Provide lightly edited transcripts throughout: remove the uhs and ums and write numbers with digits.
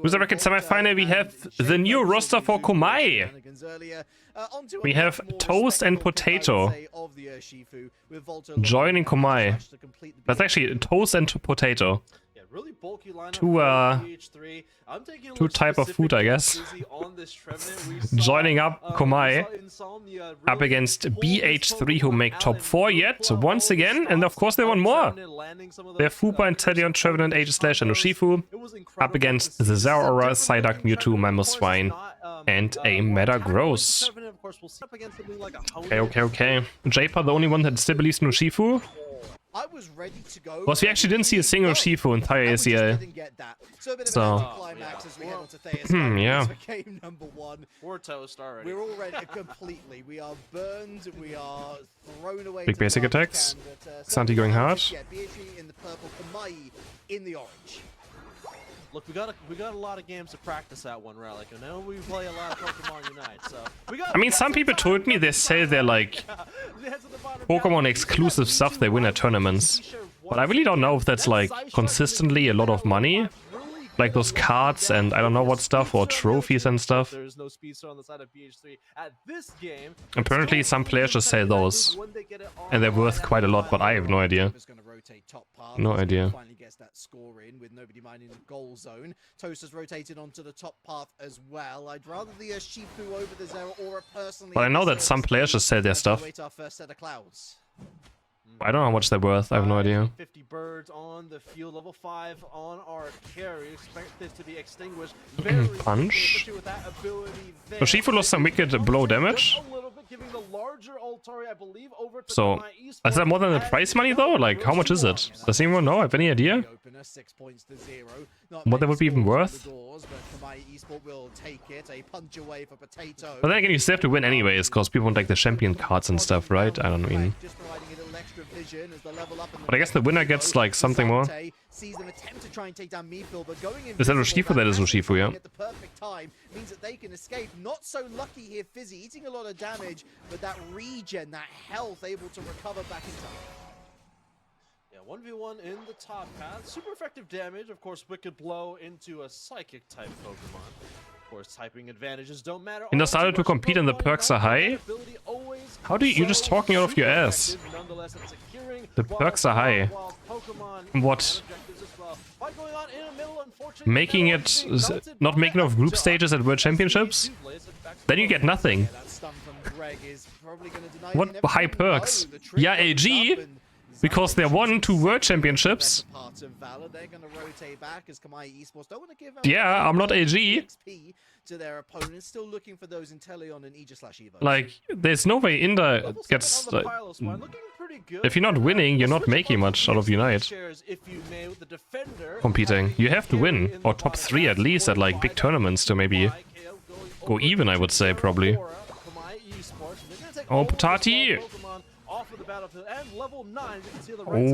Loser bracket semi-final, we have the new roster for Komai. We have Toast and Potato joining Komai. That's actually Toast and Potato. Two type of food, I guess. Joining up Komai up against BH3, who make top 4 yet once again, and of course they want more. They have Fupa, Intellion, Trevenant, Aegislash, and Urshifu up against the Zeraora, Psyduck, Mewtwo, Mamoswine, and a Metagross. Okay. J-Pod, the only one that still believes in Urshifu. I was ready to go. Because we actually didn't see a single Shifu in entire ACL. Yeah. Game number 1. We're toast already. We're already completely. We are burned. We are thrown away. Big basic attacks. Santi going hard. Yeah, BH3 in the purple, Komai in the orange. Look, we got a lot of games to practice that one, Relic. I know we play a lot of Pokemon Unite, so I mean, some people told me they say they're like Pokemon exclusive stuff they win at tournaments, but I really don't know if that's like consistently a lot of money, like those cards and I don't know what stuff, or trophies and stuff. There's no speedster on the side of BH3 at this game. Apparently some players just sell those, and they're worth quite a lot, but I have no idea. No idea. Finally gets that score in with nobody minding the goal zone. Toast has rotated onto the top path as well. I'd rather the Shifu over the Zeraora personally. But I know that some players just sell their stuff. Wait our first set of clouds. I don't know how much they're worth. I have no idea. 50 birds on the field, level 5 on our carry. Expect this to be extinguished. Punch. Urshifu lost some wicked blow damage. So, is that more than the prize money though? Like, how much is it? Does anyone know? Have any idea? What that would be even worth? But then again, you still have to win anyways, because people want like the champion cards and stuff, right? I don't mean. But I guess the winner gets like something more. Is that Urshifu? That is Urshifu, yeah. The perfect time means that they can escape. Not so lucky here, Fizzy eating a lot of damage, but that regen, that health, able to recover back in time. Yeah, 1v1 in the top path. Super effective damage. Of course, Wicked Blow into a Psychic type Pokemon. Of course, typing advantages don't matter. And decided to compete and the perks are high? How do you just talking out of your ass? The perks are high. What? Making it... not making enough group stages at World Championships? Then you get nothing. What high perks? Yeah, AG? Because they won 2 World Championships. Yeah, I'm not AG. Like, there's no way Inda gets... if you're not winning, you're not making much out of Unite. Competing. You have to win. Or top 3 at least at like big tournaments to maybe go even, I would say, probably. Oh, Potati! Off of the battlefield and level 9, you can see the right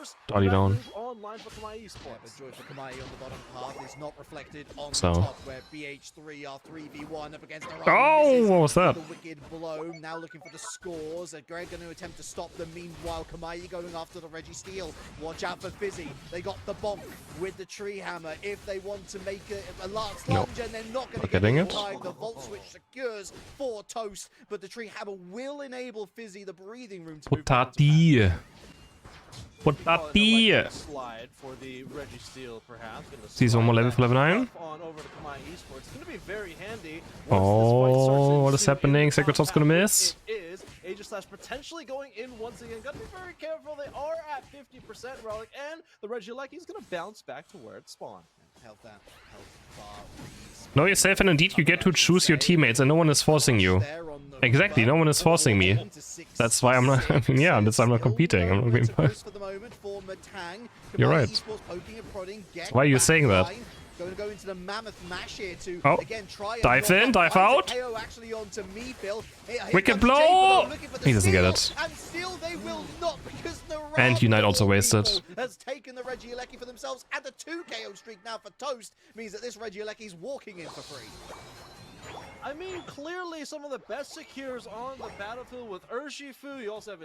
side Dotty down. Online for Komai Esport. The joy for Komai on the bottom path is not reflected on So. the top, where BH3 are 3v1 up against their Oh, what was that? The wicked blow, now looking for the scores. Greg going to attempt to stop them. Meanwhile, Komai going after the Registeel. Watch out for Fizzy. They got the bonk with the tree hammer. If they want to make a last lunge, and they're not going to get it in time. The Volt Switch secures for Toast, but the tree hammer will enable Fizzy the breathing room to Potati. Potati. Slide for the Registeel, perhaps. Season 1 more level for level 9. On over to Komai Esport. It's going to be very handy. Oh, what is happening? Sacred Salt's gonna miss. It is Aegislash potentially going in once again. Gotta be very careful. They are at 50% Relic, and the Regieleki is going to bounce back to where it spawned. Know yourself, and indeed you get to choose your teammates, and no one is forcing you. Exactly, no one is forcing me. That's why I'm not. I mean, yeah, that's why I'm not competing. I'm not being. You're right. So why are you saying that? Going to go into the mammoth mash here to again try dive in, dive out. Wicked blow! He doesn't get it. And still they will not, because the and Unite also wasted. Has taken the Regieleki for themselves, and the 2 KO streak now for Toast means that this Regieleki is walking in for free. I mean, clearly some of the best secures on the battlefield with Urshifu. You also have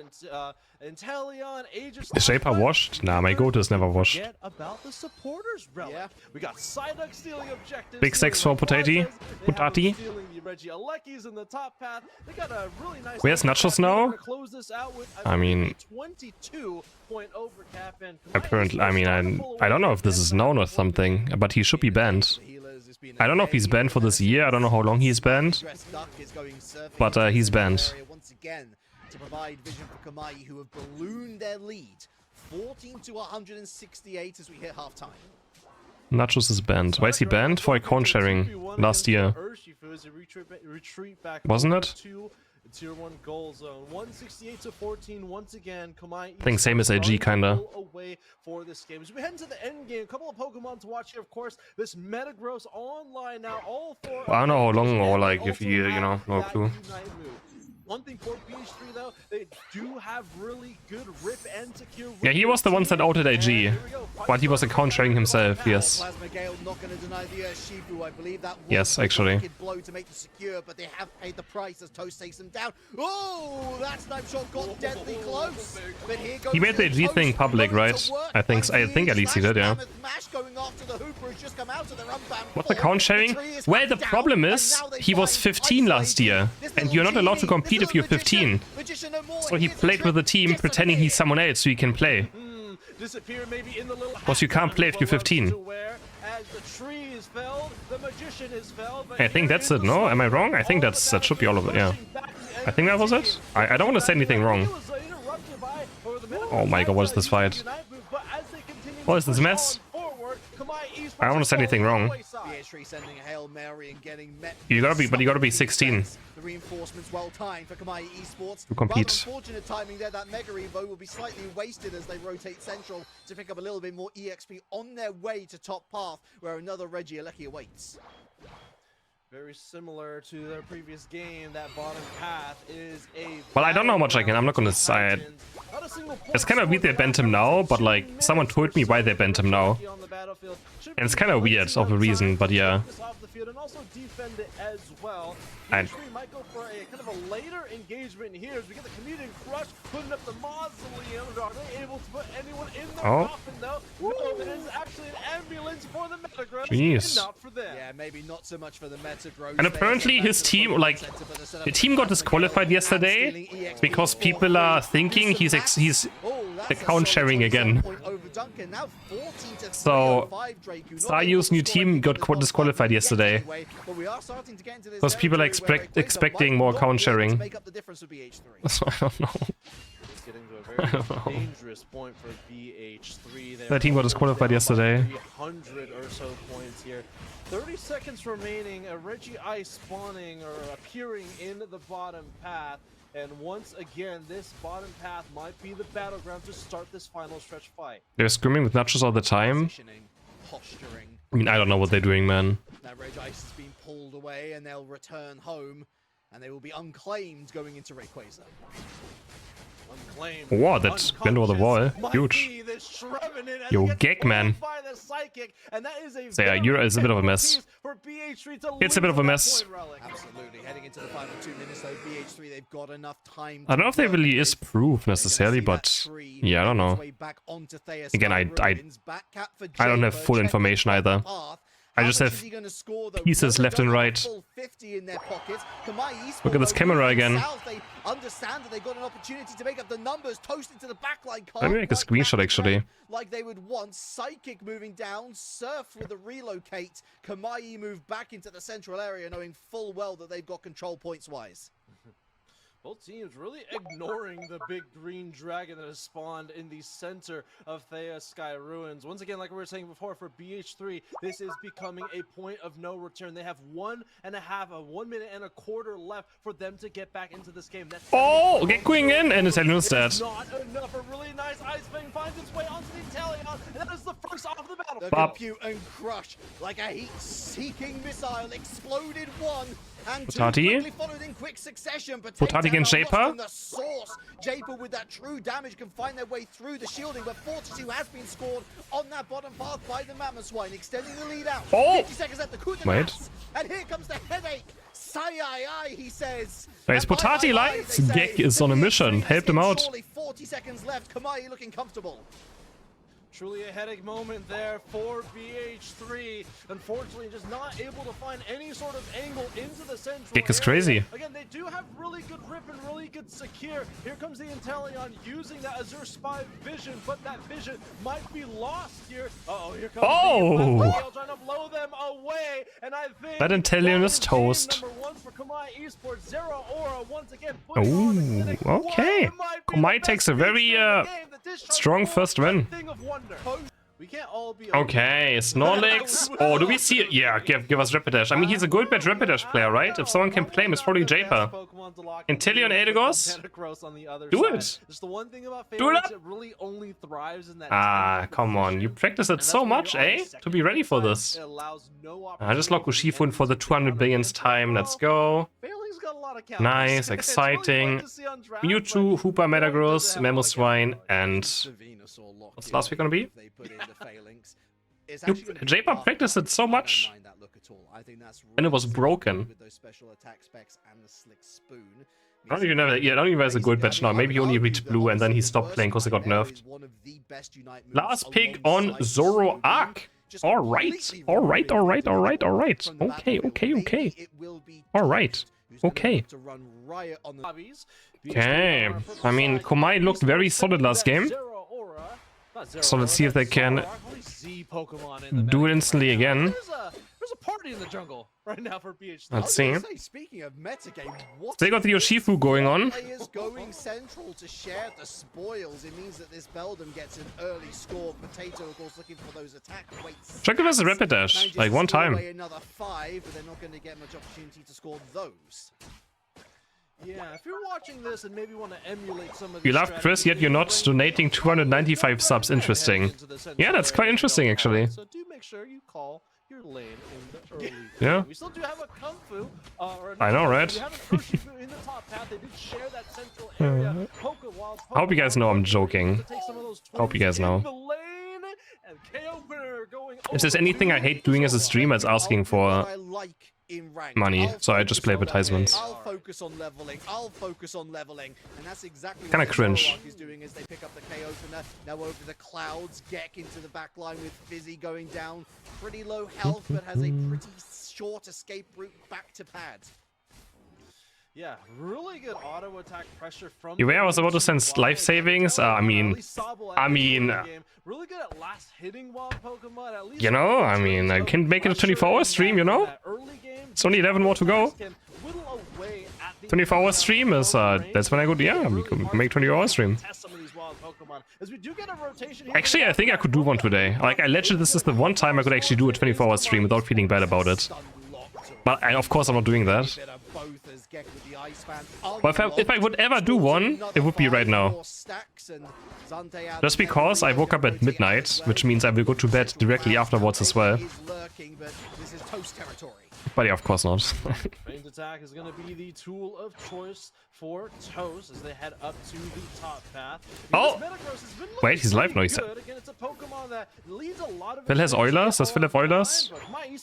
Inteleon, Aegis. Is Shaper washed? Nah, my goat is never washed. Forget about the supporters, relic. Yeah. We got Psyduck stealing objectives. Big 6 for Potati. Potati. Stealing the Regielekis in the top path. They got a really nice. Where's Nachos now? Close this out with, I mean, 22 point overcap and apparently, I mean, I don't know if this is known or something, but he should be banned. I don't know if he's banned for this year. I don't know how long he's banned, but he's banned. Once again, to provide vision for Komai, who have ballooned their lead 14 to 168 as we hit halftime. Nachos is banned. Why is he banned? For account sharing last year. Wasn't it? Tier 1 goal zone. 168 to 14 once again. Komai I think same as AG kinda. Away for this game. As we head into the end game, a couple of Pokemon to watch here, of course. This Metagross online now, all four. Well, I don't know how long or like if you know, no clue. One thing for BH3 though, they do have really good rip and secure. Yeah, he was the one that outed AG, but he was account sharing himself. Yes. Yes, actually. Blow to make the secure, but they have paid the price as Toast takes them down. Oh, that snipe shot got deadly close. But here goes he made the AG thing public, right? I think at least he did, yeah. What's the account sharing? Well, the problem is he was 15 last year, and you're not allowed to compete if you're 15. So he played with the team pretending he's someone else so he can play. Because you can't play if you're 15. I think that's it, no? Am I wrong? I think that should be all of it, yeah. I think that was it. I don't want to say anything wrong. Oh my god, what is this fight? What is this mess? I don't want to say anything wrong. You gotta be 16. The reinforcements well timed for Komai Esports. To compete. Unfortunate timing there. That Mega Evo will be slightly wasted as they rotate central to pick up a little bit more EXP on their way to top path, where another Regieleki awaits. Very similar to their previous game, that bottom path is a... Well, I don't know how much I can. I'm not gonna say it. It's kind of weird they banned him now, but like, someone told me why they banned him now. And it's kind of weird of a reason, but yeah. I might go for a kind of a later engagement here as we get the Comedian Crush putting up the mausoleum. Are they able to put anyone in the coffin though? No, it is actually an ambulance for the Metagross. Jeez. Not for them. Yeah, maybe not so much for the Metagross. And apparently his team, like, the team got disqualified yesterday because people are thinking he's account sharing again. So Sayu's new team got disqualified yesterday because people are expecting more account sharing. So I don't know. It's getting to a very dangerous point for BH3. That team got disqualified yesterday. 300 or so points here. 30 seconds remaining. A Reggie Ice spawning or appearing in the bottom path. And once again, this bottom path might be the battleground to start this final stretch fight. They're screaming with Nachos all the time. Posturing. I mean, I don't know what they're doing, man. Now Reg Ice has been pulled away and they'll return home. And they will be unclaimed going into Rayquaza. Wow, that's went over the wall. Huge. Yo, Gek, man. So yeah, Euro is a bit of a mess. It's a bit of a mess. Absolutely. Heading into the final 2 minutes, though, BH3, they've got enough time. I don't know if there really is proof necessarily, but yeah, I don't know. Again, I don't have full information either. I just have pieces left and right. Look at this camera again. Let me make a screenshot actually. Like they would want. Psychic moving down, Surf with a relocate. Komai move back into the central area, knowing full well that they've got control points wise. Both teams really ignoring the big green dragon that has spawned in the center of Thea's Sky Ruins. Once again, like we were saying before, for BH3, this is becoming a point of no return. They have 1 minute and a quarter left for them to get back into this game. That's get going in, and Italian's dead. Not enough. A really nice Ice Fang finds its way onto the Italian, and that is the first off the battle. The compute and crush like a heat-seeking missile exploded one. And Potati followed in quick succession, but Potati against Japer. The source. Japer with that true damage can find their way through the shielding, but 42 has been scored on that bottom path by the Mammoth Swine, extending the lead out. 50 seconds at the coup de grace. And here comes the headache. he says. There's And Potati Lights. they say. Gek is on a mission. Help them out. Surely 40 seconds left. Komai looking comfortable. Truly a headache moment there for BH3. Unfortunately, just not able to find any sort of angle into the central Gek is area. crazy. Again, they do have really good rip and really good secure. Here comes the Inteleon using that Azure Spy vision, but that vision might be lost here. Uh-oh, here comes the trying to blow them away. And I think that Inteleon is toast. Number one for Komai Esport. Zero Aura once again. Oh, okay. Komai takes a very strong first win. Okay, Snorlax. Oh, do we see it? Yeah, give us Rapidash. I mean, he's a good batch Rapidash player, right? If someone can play him, it's probably Japer. Inteleon Aegis? Do it! Do it up! Ah, come on. You practice it so much, eh? To be ready for this. I just lock Urshifu for the 200 billionth time. Let's go. Nice, exciting. Mewtwo, Hoopa, Metagross, Mamoswine, and... what's the last week gonna be? Japer practiced it so much and it was broken. I don't even know that. Yeah, I don't even know if a good batch now. Maybe he only reached blue and then he stopped playing because he got nerfed. Last pick on Zoroark. Alright. Alright. Okay. Alright. Okay. Okay. I mean, Komai looked very solid last game. So let's see if they can do it instantly again. There's a party in the jungle right now for BH3. Let's see. Speaking of metagame, They got the Urshifu going on. Players going central to share the spoils. It means that this Beldam gets an early score. Potato, of course, looking for those attack weights. Check if there's a Rapidash, like one time. Another 5, but they're not going to get much opportunity to score those. Yeah, if you're watching this and maybe want to emulate some of You love Chris, yet you're not donating 295 subs. Interesting. Yeah, that's quite interesting, actually. So do make sure you call your lane in the early. Yeah. We still do have a Kung Fu. I know, right? We have an Urshifu in the top path. They did share that central area. I hope you guys know I'm joking. Hope you guys know. If there's anything I hate doing as a streamer, it's asking for money, so I just play advertisements. I'll focus on leveling. And that's exactly Kinda what cringe. is doing as they pick up the K opener. Now over the clouds, Gek into the back line with Fizzy going down. Pretty low health, but has a pretty short escape route back to pad. Yeah, really good auto attack pressure from. You were I was about to send life savings. I mean, really good at last hitting wild Pokemon. At least you know, I mean, I can make it a 24-hour stream, you know? It's only 11 more to go. 24-hour stream is, that's when I go, yeah, we can make 24-hour stream. Actually, I think I could do one today. Like, I legit, this is the one time I could actually do a 24-hour stream without feeling bad about it. But of course I'm not doing that. But if I would ever do one, it would be right now. Just because I woke up at midnight, which means I will go to bed directly afterwards as well. But yeah, of course not. Range attack is going to be the tool of choice for Toast as they head up to the top path. Oh! Wait, he's live now. Phil has Oilers? Does Phil have Oilers?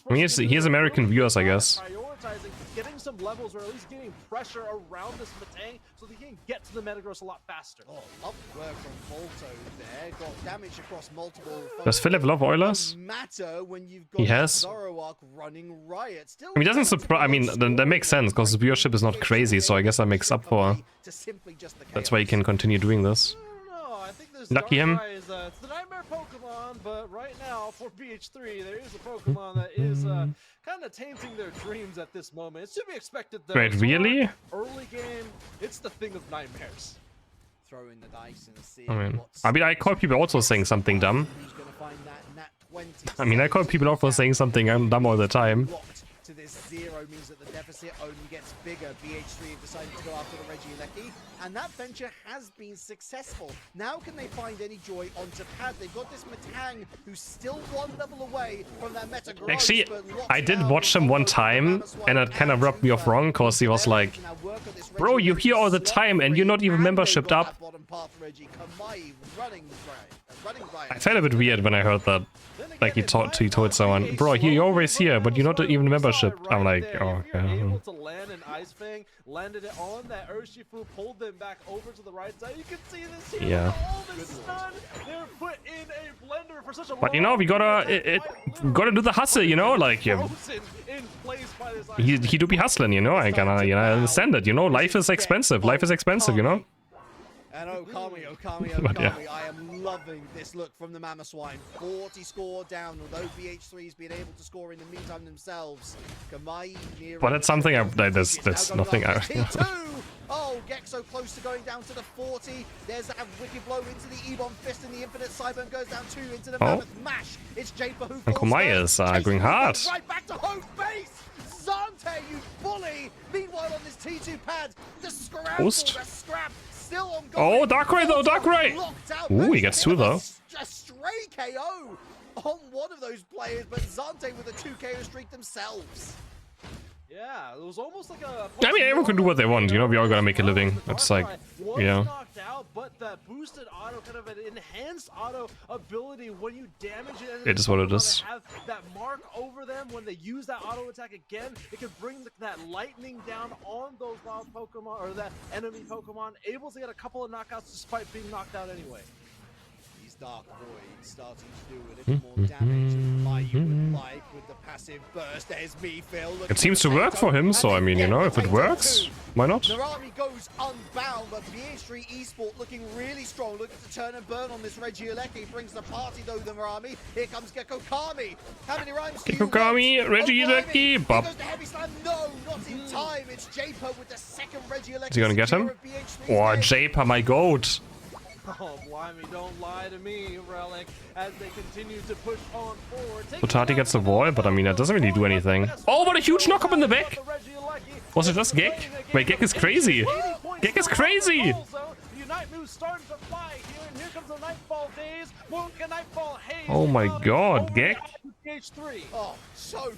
I mean, he has American viewers, I guess. Getting some levels or at least getting pressure around this Matang so they can get to the Metagross a lot faster. Oh, up work from Volto there. Got damage across multiple. Does Philip love Oilers? He has. Running riot. Still I mean, doesn't surprise. I mean, that makes sense because the viewership is not crazy, so I guess that makes up for. That's why you can continue doing this. I think this Lucky him. It's the Nightmare Pokemon, but right now for BH3, there is a Pokemon that is kind of tainting their dreams at this moment. It's to be expected though. Wait, really? Early game, it's the thing of nightmares. Throwing the dice and see I mean, I call people also saying something dumb. I mean, I call people out for saying something dumb all the time. To this 0 means that the deficit only gets bigger. BH3 have decided to go after the Regieleki, and that venture has been successful. Now can they find any joy onto pad? They've got this Matang who's still 1 level away from that Metagross. Actually, I did watch him one time, and it kind of rubbed me off wrong, because he was like, bro, you're here all the time, and you're not even membershiped up. I felt a bit weird when I heard that. like he told someone, bro, you're always here, but you're not even membership. I'm like, oh, okay. Able to land an Ice Fang, landed it on that Urshifu, pulled them back over to the right side. You can see this here. Yeah. All this stun, they're put in a blender for such a But you know, we gotta do the hustle, you know, like he do be hustling, you know. I understand it, you know. Life is expensive. Life is expensive, you know. And Okami, But yeah. I am loving this look from the Mamoswine. 40 score down, although BH3's been able to score in the meantime themselves. Komai near. But that's something that's nothing I. Oh, Gek's so close to going down to the 40. There's that wicked blow into the Ebon Fist, and the Infinite Cyburn goes down 2 into the Mammoth Mash. It's Japer who falls. And Komai is going hard. Right back to home base. Zante, you bully. Meanwhile, on this T2 pad, the scramble, the scrap. Still on oh, Darkrai though, Darkrai! Ooh, he gets 2 though. A stray KO on one of those players, but Zante with a 2 KO streak themselves. Yeah, it was almost like a. I mean, everyone can do what they want, you know. We all gotta make a living. It's like, yeah. Knocked out, but that boosted auto, kind of an enhanced auto ability when you damage it. It is what it is. Have that mark over them when they use that auto attack again. It can bring that lightning down on those wild Pokemon or that enemy Pokemon, able to get a couple of knockouts despite being knocked out anyway. These Dark Voids starting to do a little more damage than you would like with the passive burst. There's me, Phil. It seems to work for him, so I mean, you know, if it works, why not? Narami goes unbound, but BH3 Esport looking really strong. Looking to turn and burn on this Regieleki. Brings the party though, the Narami. Here comes Gekko Kami. How many rhymes do you want? Gekko Kami, Regieleki, bop. Goes the heavy slam. No, not in time. It's Japer with the second Regieleki. Is he gonna get him? Oh, Japer, my goat. Oh, blimey, don't lie to me, Relic, as they continue to push on forward. Tati gets the wall, but I mean, that doesn't really do anything. Oh, what a huge knock up in the back! Was it just Gek? Wait, Gek is crazy! Gek is crazy! Oh my god, Gek! Oh, so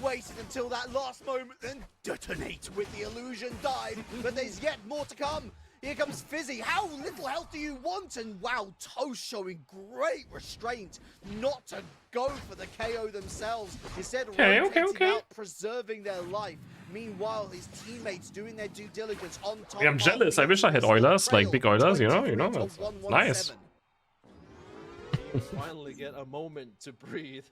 waited until that last moment, then detonate with the illusion dive, but there's yet more to come. Here comes Fizzy. How little health do you want? And wow, Toast showing great restraint not to go for the KO themselves. Instead, out, preserving their life. Meanwhile, his teammates doing their due diligence on top. Yeah, I'm jealous. I wish I had Oilers, like big Oilers, you know, that's nice. You finally get a moment to breathe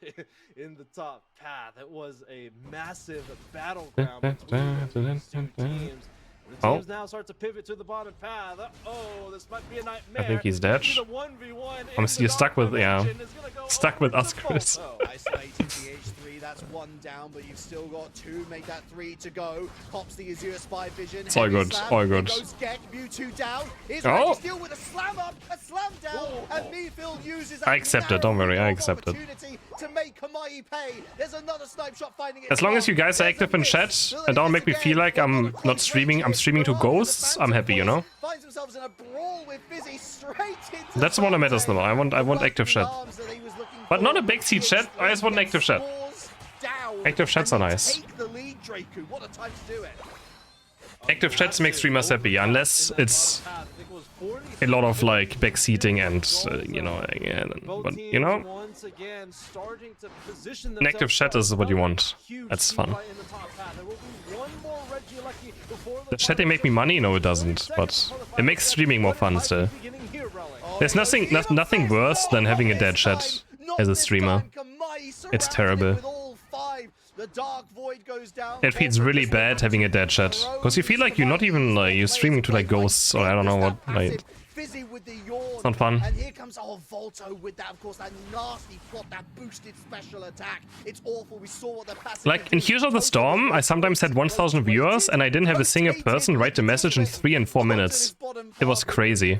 in the top path. It was a massive battleground between these two teams. The teams now start to pivot to the bottom path. Oh, this might be a nightmare. I think he's dead. I'm still stuck with, stuck with us, Chris. Isolated BH3, that's 1 down, but you've still got 2, make that 3 to go. Pops the Azure Spy Vision. It's all good, all good. Goes Gek, Mewtwo down. Here's Reggie with a slam up, a slam down, and Mefield uses I accept it, don't worry, I accept it. To make Komai pay. There's another snipe shot finding it. As long as you guys are active in chat and don't make me feel like I'm not streaming, I'm streaming to ghosts, I'm happy, you know? Finds themselves in a brawl with Fizzy straight into That's what matters the most. I want active chat. But not a backseat chat, I just want active chat. Active chats are nice. Take the lead, Draku. What a time to do it. Active chats make streamers happy, unless it's a lot of like backseating and you know, but you know, an active chat is what you want. That's fun. Does chatting make me money? No, it doesn't, but it makes streaming more fun still. There's nothing worse than having a dead chat as a streamer. It's terrible. It feels really bad having a dead chat, because you feel like you're not even like you're streaming to like ghosts or I don't know what. Like, it's not fun. And here comes Volto with that, of course, that nasty plot, that boosted special attack. It's awful. We saw what the passive. Like in Heroes of the Storm, I sometimes had 1,000 viewers and I didn't have a single person write the message in 3 and 4 minutes. It was crazy.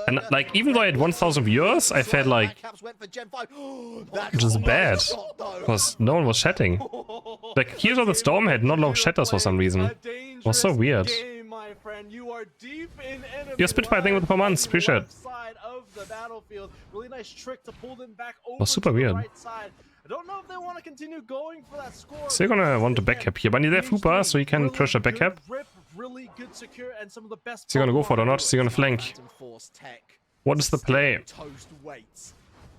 And like even though I had 1,000 viewers, I felt like just bad, because no one was chatting. Like Heroes of the Storm had not a lot of chatters for some reason. It was so weird. Your Spitfire thing with the months, appreciate it. Really nice trick to pull them back over Was super weird. right side. I don't know if they want to continue going for that score. So you're gonna want to backcap here, but you have Hooper, so you can pressure backcap. Really good secure and some of the best. Is he gonna go for it or not? Is he gonna flank? What is the play?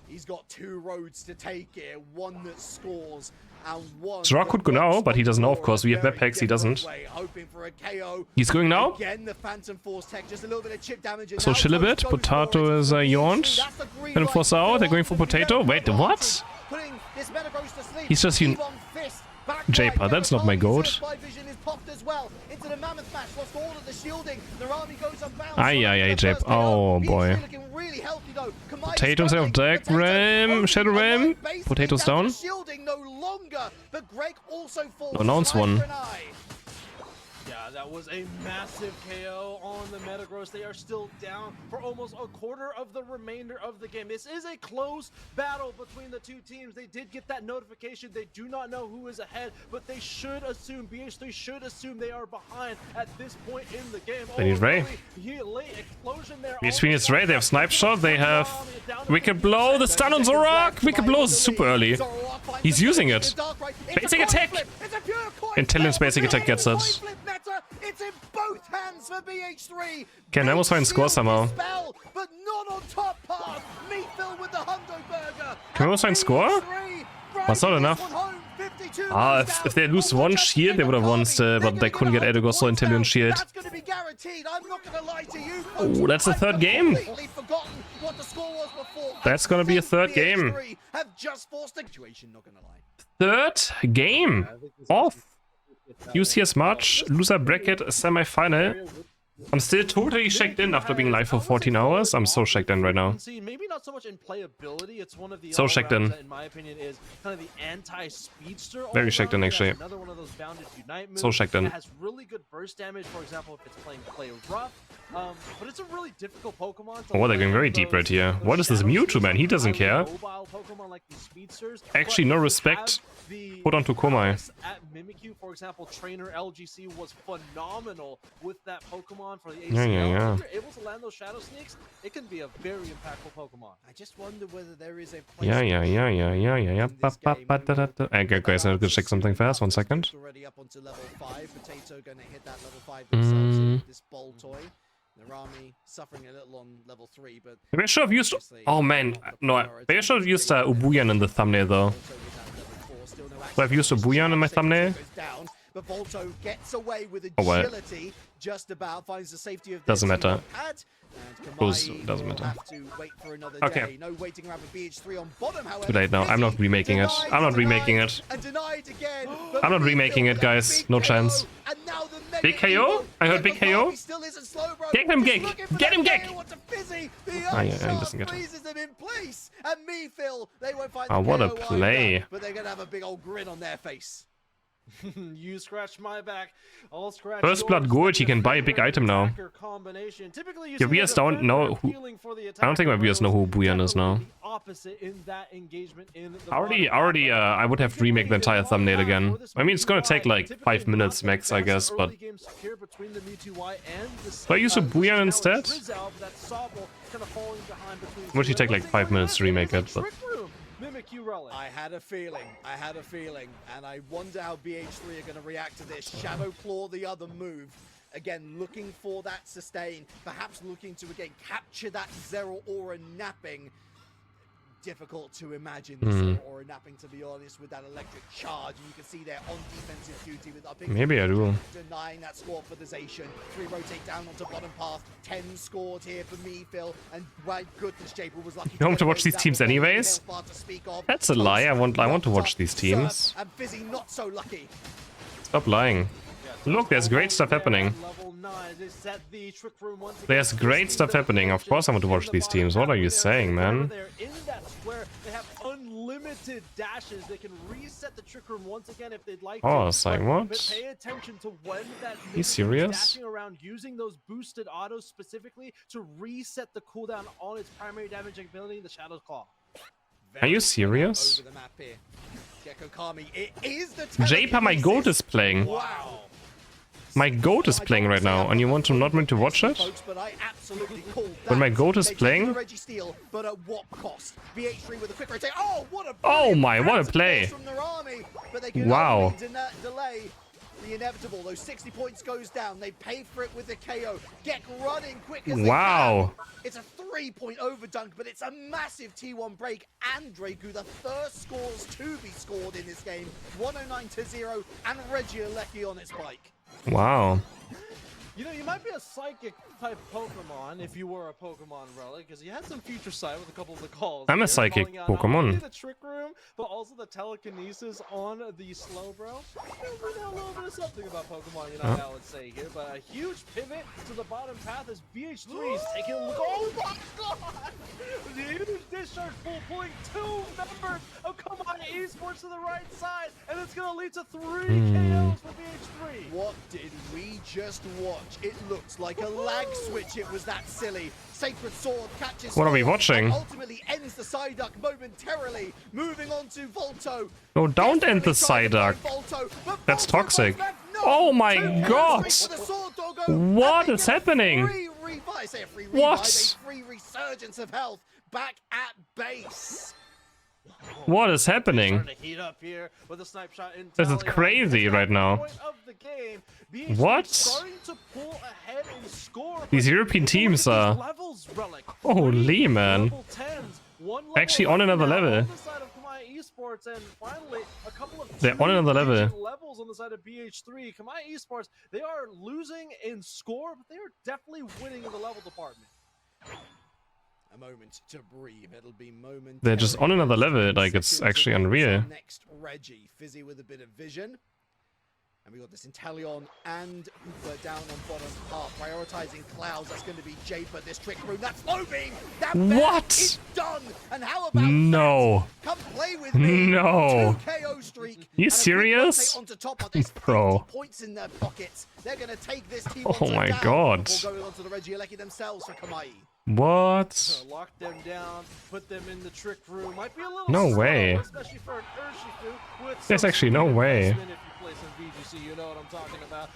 He's got 2 roads to take here, one that scores and one. Zra could go now, but he doesn't know, of course. We have web packs, he doesn't. Hoping for a KO. He's going now. Again, the Phantom Force tech, just a little bit of chip damage. So chill a bit. Potato is yawned. Gonna force out. They're going for Potato. Wait, what? He's just Japer, that's not my goat. Aye, Jape. Oh boy. Potato instead of Dark Ram. Shadow Ram. Potato's down. Announce one. Yeah, that was a massive KO on the Metagross. They are still down for almost a quarter of the remainder of the game. This is a close battle between the 2 teams. They did get that notification. They do not know who is ahead, but they should assume, BH3 should assume they are behind at this point in the game. They need Ray. BH3 needs Ray. They have Snipe Shot. They have Wicked Blow. The stun on Zorak. Wicked Blow is super early. He's using it. Basic attack. Intelligence basic attack gets it. It's in both hands for BH3. Can I almost find score somehow? But not on top path. Meatfill with the Hundo Burger. Can we almost find score? That's not enough. Ah, if they lose one shield, they would have won still, but they couldn't get Edogos or Intelligent Shield. Oh, that's the 3rd game. That's gonna be a 3rd game. 3rd game off. UCS March, loser bracket, semi-final. I'm still totally checked in after being live for 14 hours. I'm so checked in right now. Maybe not so much in playability. It's one of the so checked in. That, in my opinion, is kind of the anti-speedster. Very checked in, actually. Another one of those bounded unite moves. So checked in. It has really good burst damage, for example, if it's playing play rough. But it's a really difficult Pokemon. Oh, they're going very deep right here. What is this Mewtwo, man? He doesn't care. Actually, no respect. Put on to Komai. At Mimikyu, for example, trainer LGC was phenomenal with that Pokemon for the ACL. Yeah. If you're able to land those Shadow Sneaks, it can be a very impactful Pokemon. I just wonder whether there is a Okay, guys, I'm gonna check something fast. 1 second. Already up onto level 5. Potato gonna hit that level 5 themselves with this ball toy. Narami suffering a little on level 3, but Maybe I should have used. Oh man, no. Maybe I should have used Ubuyan in the thumbnail though. So I've used Ubuyan in my thumbnail. But Volto gets away with agility, just about finds the safety of doesn't matter. Doesn't matter. Have to wait for another day. No waiting around for BH3 on bottom, however. Too late now. I'm not remaking it. I'm not remaking it. I'm not remaking it, guys. No chance. Big KO? I heard big KO. Get him, Gek. Get him, Gek. Ah, yeah, he doesn't get it. Oh, what a play. But they're gonna have a big old grin on their face. You scratch my back, I'll scratch First Blood Gold, he can buy a big item now. Your viewers don't know who... I don't think my viewers know who Buyan is now. I would have to remake the entire thumbnail again. I mean, it's gonna take like 5 minutes max, I guess, but... Do I use a Buyan instead? Would you take like 5 minutes to remake it, but... I had a feeling, and I wonder how BH3 are going to react to this. Shadow Claw, the other move. Again, looking for that sustain, perhaps looking to, again, capture that Zero Aura napping. Difficult to imagine the Zero Aura napping, to be honest, with that electric charge. And you can see there on defensive duty with upping. Maybe I do. Denying that score for the Zacian. 3 rotate down onto bottom path. 10 scored here for me, Phil. And my goodness, Japer was lucky. You want to watch these teams anyways? That's a lie. I want to watch these teams. And Fizzy not so lucky. Stop lying. Look, there's great stuff happening. There's great stuff happening. Of course I want to watch these teams. What are you saying, man? They have unlimited dashes. They can reset the trick room once again if they'd like to. It's like, what? But pay attention to when that you serious? dashing around, using those boosted autos specifically to reset the cooldown on its primary damaging ability, the Shadow's Claw. Are you serious? Japer, my goat is playing. Wow. My goat is playing right now, and you want to not me to watch it? When my goat is playing? Oh my, what a play! Wow. the inevitable. Those 60 points goes down. They pay for it with the KO. Get running quick as Wow. they can. It's a 3-point overdunk, but it's a massive T1 break. And Draku, the first scores to be scored in this game. 109-0, and Rayquaza on its bike. Wow. You know, you might be a psychic type Pokemon if you were a Pokemon Relic, because you had some future sight with a couple of the calls. I'm a psychic Calling out not Pokemon. only the Trick Room, but also the telekinesis on the Slowbro. We know a little bit of something about Pokemon Unite, I would say here, but a huge pivot to the bottom path as BH3 is taking a look. Oh my god! The huge discharge pull pulling 2 members of Komai Esports to the right side, and it's going to lead to 3 KOs for BH3. What did we just watch? It looked like a lag switch. It was that silly. Sacred Sword catches. What are we fire watching? and ultimately ends the Psyduck momentarily. Moving on to Volto. No, don't end the Desperately trying Psyduck. to find Volto, but That's Volto toxic. goes back. No! Oh my 2 kills god! straight for the Sword Doggo, What and they is get a happening? free revive. I say a free What? revive, a free resurgence of health back at base. What is happening? Starting to heat up here with a snipe shot in This is tally. crazy It's right at the now. point of the game. BH3 What? starting to pull ahead and score, These but European look at teams these are levels, Relic. holy, 3 man. level 10s, 1 level Actually on up another now level. on the side of Komai Esports, and finally a couple of They're on another level. 2-digit levels on the side of BH3. Komai Esports, they are losing in score, but they are definitely winning in the level department. A moment to breathe. It'll be moment. They're just on another level, like it's actually unreal. Next, Reggie, Fizzy with a bit of vision. And we got this Inteleon and Hooper down on bottom half, prioritizing Clouds. That's going to be Japer. This Trick Room, that's low beam. That What? is done. And how about No. that? Come play with me. No. 2 KO streak. You And a quick serious? rotate onto top of this, 50 Bro. points in their pockets. They're going to take this T1 Oh my down god. before going on to the Rayquaza themselves for Kamai. What? Lock them down, put them in the Trick Room. Might be a little No slow, way. especially for an Urshifu with There's some actually no speed way. investment. If you play some VGC, you know what I'm talking about.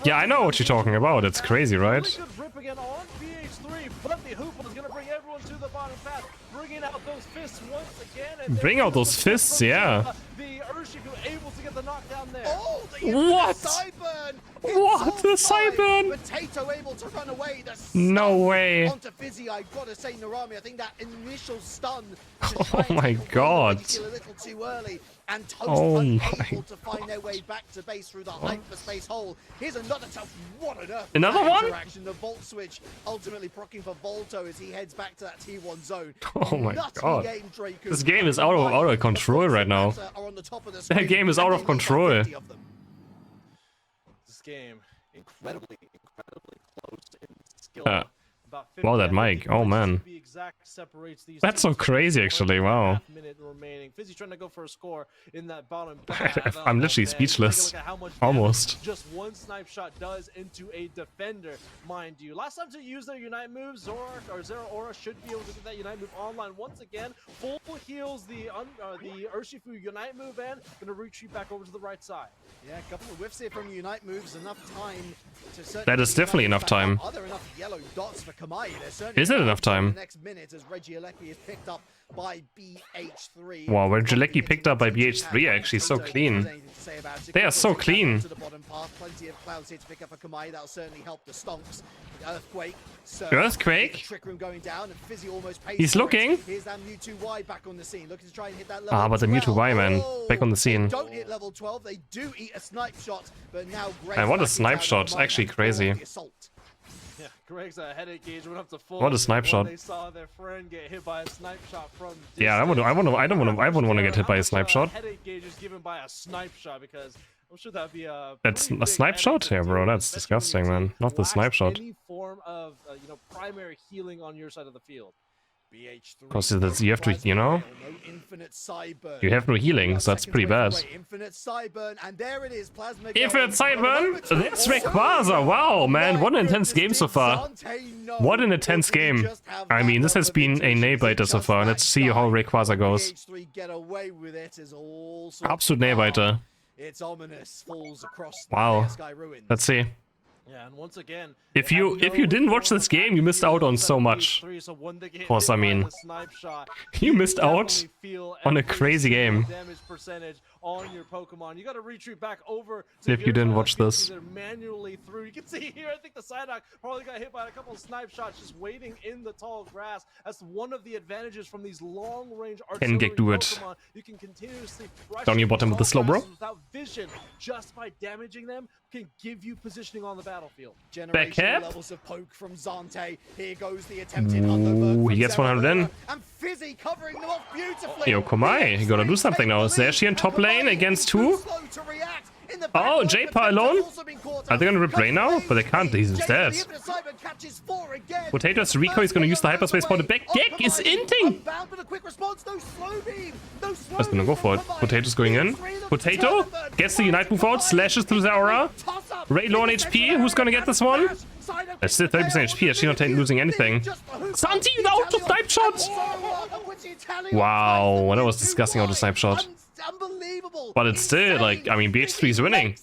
Yeah, I know what you're talking about. It's crazy, right? Really good rip again on BH3, but the Hoopa is going to bring everyone to the bottom path, bringing out those fists once again. And Bring out those fists, yeah. The Urshifu able to get the knockdown there. Oh, What? the Cyburn! What? The Cyburn? Potato able to run away. The No stun way. Onto Fizzy, I gotta say, Narami. I think that initial stun. Oh my god. A little too early, and Toast Oh unable my to find their way back to base through the hyperspace hole. Here's another tough. What on earth? Another that one? Interaction. The Volt switch ultimately procking for Volto as he heads back to that T1 zone. Oh my Nutty god. game, Draku. This game is out of control right now. Are on the top of the That screen, game is and out they of need control. 50 of them. This game, incredibly close in skill. About wow, that 50, mic. Oh, man. to be exact, separates these That's two so crazy, teams. actually. Wow. Half-minute remaining. Fizzy trying to go for a score in that bottom path. I'm literally Take a speechless. look at how much Almost. damage just one snipe shot does into a defender, mind you. Last time to use their Unite move, Zorak or Zero Aura should be able to get that Unite move online once again. Full heals the Urshifu Unite move and gonna retreat back over to the right side. Yeah, a couple of whiffs here from Unite moves, enough time to certainly. That is definitely enough time. Are there enough yellow dots for Kamai? There's certainly Is it enough time? The next minute as Rayquaza is picked up by BH3. Wow, Rayquaza picked up by BH3 actually so clean. They are so clean. To the bottom path, plenty of clouds here to pick up for Kamai. That'll certainly help the stonks. Earthquake. Earthquake? Trick Room going down, and Fizzy almost pays He's for it. looking. Here's that Mewtwo Y back on the scene, looking to try and hit that level. Ah, but the Mewtwo 12. Y, man, back on the scene. They don't hit level 12. They do eat a snipe shot, but now Greg's Man, what a back in snipe town shot. on Kamai Actually for crazy. the assault. Yeah, Greg's headache gauge went up to full. What a snipe when shot. They saw their friend get hit by a snipe shot from. Yeah, I wouldn't want to get hit by a snipe shot. Headache gauge is given by a snipe shot because I'm sure that'd be a. That's pretty a big snipe headache shot? to Yeah, deal bro, with, that's especially when disgusting, your man. team Not the lacks snipe shot. Any form of primary healing on your side of the field. BH3. Because you have to, you know, No infinite Cyburn. you have no healing, so that's pretty bad. Infinite Cyburn, and there it is, Plasma. Infinite Cyburn? That's Rayquaza! Wow, man, what an intense game so far. What an intense game. I mean, this has been a nail-biter so far. Let's see how Rayquaza goes. Absolute nail-biter. It's ominous. Falls across Wow. the Sky Ruins. Let's see. Yeah, and once again, If you didn't watch this game, you missed out on so much. Of course, I mean, you missed out on a crazy game. Damage percentage on your Pokemon. You got to retreat back over. If you didn't watch this, manually through. You can see here. I think the Psyduck probably got hit by a couple of snipe shots just waiting in the tall grass. That's one of the advantages from these long-range artillery Pokemon. You can continuously down your bottom with the slow, bro. Without vision, just by damaging them, can give you positioning on the battlefield. Generational levels of poke from Zante. Here goes the attempted underwork. He gets 100 in. And Fizzy covering them off beautifully. Yo, Komai, you gotta do something now. Zashi in top lane against who? Oh, J-Pa alone? Are they gonna replay now? But they can't, he's dead. Potato's Rico is gonna use the hyperspace for the back. Gek is inting! Just gonna go for it. Potato's going in. Potato gets the Unite move out, slashes through the aura. Ray low on HP, who's gonna get this one? That's still 30% HP, actually not losing anything. Santi without the snipe shot! Wow, that was disgusting out the snipe shot. Unbelievable. But it's still, like, I mean, BH3 is winning.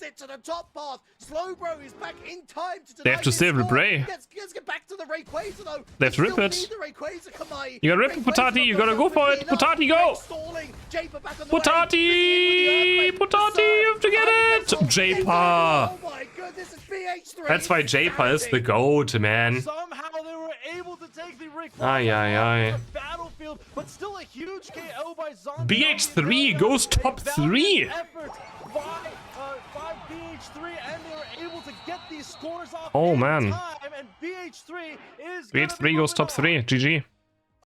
They have to still rip Ray. They have to rip it. You gotta rip it, Potati. You gotta go for it. Potati, go! Potati! Potati, you have to get it! J-Pa! That's why J-Pa is the GOAT, man. Somehow they were able to take the Aye. battlefield, but still a huge KO by Zante. BH3 goes top 3. By BH3, and they were able to get these scores off. Oh man. And BH3 goes top 3. GG.